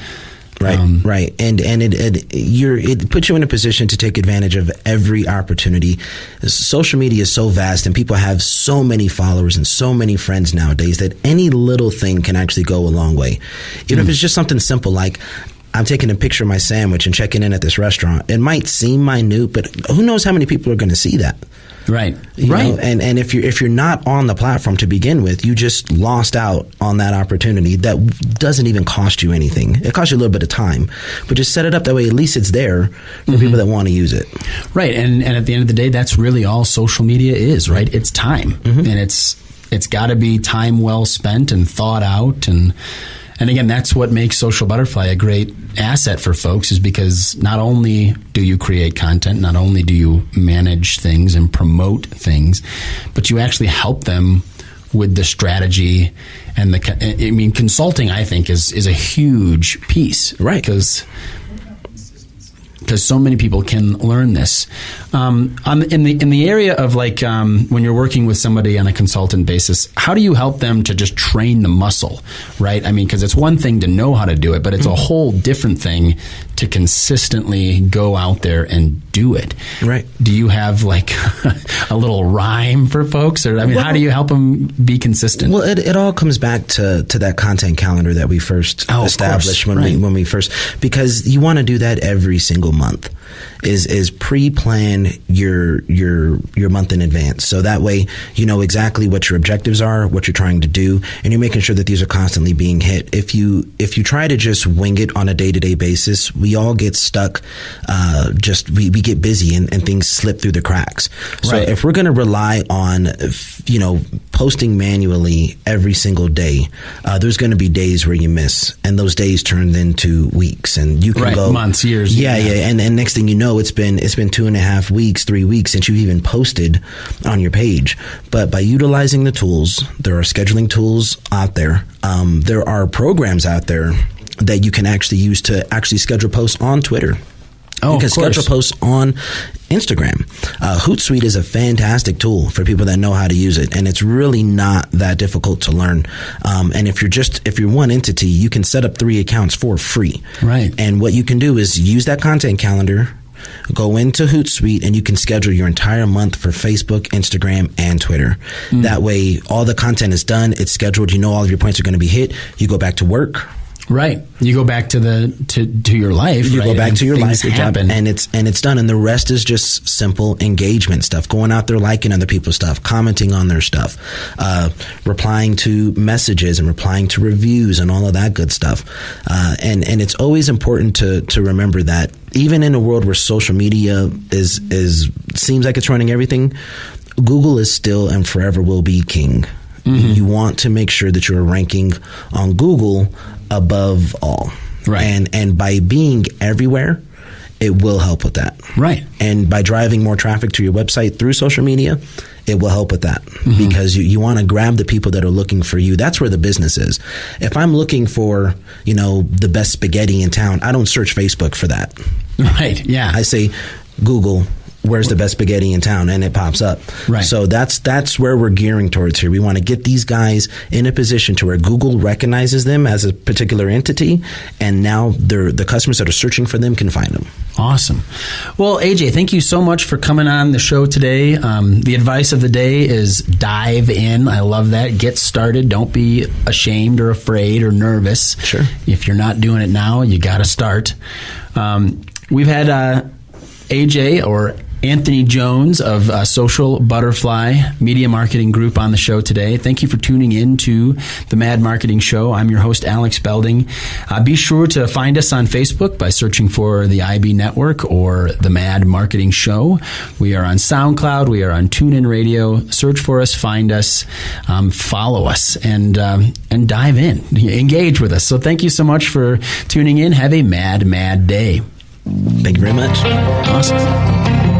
Right, right, and it puts you in a position to take advantage of every opportunity. Social media is so vast, and people have so many followers and so many friends nowadays that any little thing can actually go a long way. Even if it's just something simple like, I'm taking a picture of my sandwich and checking in at this restaurant. It might seem minute, but who knows how many people are going to see that? Right. You right. know? And if you're not on the platform to begin with, you just lost out on that opportunity that doesn't even cost you anything. It costs you a little bit of time, but just set it up that way. At least it's there for people that want to use it. Right. And at the end of the day, that's really all social media is, right? It's time. And it's got to be time well spent and thought out. And again, that's what makes Social Butterfly a great asset for folks, is because not only do you create content, not only do you manage things and promote things, but you actually help them with the strategy and consulting, I think, is a huge piece. Right. Because so many people can learn this. In the area of when you're working with somebody on a consultant basis, how do you help them to just train the muscle, right? I mean, because it's one thing to know how to do it, but it's a whole different thing to consistently go out there and do it. Right. Do you have a little rhyme for folks, or how do you help them be consistent? Well, it all comes back to that content calendar that we first established when we first, because you want to do that every single month. Is pre-plan your month in advance, so that way you know exactly what your objectives are, what you're trying to do, and you're making sure that these are constantly being hit. If you try to just wing it on a day-to-day basis, we all get stuck. We get busy and things slip through the cracks. So if we're going to rely on posting manually every single day, there's going to be days where you miss, and those days turn into weeks, and you can go months, years. Yeah. And next thing you know, it's been 2.5 weeks, 3 weeks since you've even posted on your page. But by utilizing the tools, there are scheduling tools out there. There are programs out there that you can actually use to actually schedule posts on Twitter. You can schedule posts on Instagram. Hootsuite is a fantastic tool for people that know how to use it, and it's really not that difficult to learn. And if you're one entity, you can set up 3 accounts for free. Right. And what you can do is use that content calendar, go into Hootsuite, and you can schedule your entire month for Facebook, Instagram, and Twitter. That way, all the content is done. It's scheduled. You know all of your points are going to be hit. You go back to work. Right. You go back to your life. You right? go back and to your life, your job, happen. and it's done. And the rest is just simple engagement stuff. Going out there, liking other people's stuff, commenting on their stuff, replying to messages and replying to reviews and all of that good stuff. And it's always important to remember that even in a world where social media seems like it's running everything, Google is still and forever will be king. You want to make sure that you're ranking on Google above all. Right. And by being everywhere, it will help with that. Right. And by driving more traffic to your website through social media, it will help with that. Because you want to grab the people that are looking for you. That's where the business is. If I'm looking for, the best spaghetti in town, I don't search Facebook for that. Right. Yeah. I say, Google, where's the best spaghetti in town, and it pops up. Right. So that's where we're gearing towards here. We want to get these guys in a position to where Google recognizes them as a particular entity, and now the customers that are searching for them can find them. Awesome. Well, AJ, thank you so much for coming on the show today. The advice of the day is dive in. I love that. Get started. Don't be ashamed or afraid or nervous. Sure. If you're not doing it now, you got to start. We've had AJ, or Anthony Jones of Social Butterfly Media Marketing Group, on the show today. Thank you for tuning in to the Mad Marketing Show. I'm your host, Alex Belding. Be sure to find us on Facebook by searching for the IB Network or the Mad Marketing Show. We are on SoundCloud. We are on TuneIn Radio. Search for us, find us, follow us, and dive in. Engage with us. So thank you so much for tuning in. Have a mad, mad day. Thank you very much. Awesome.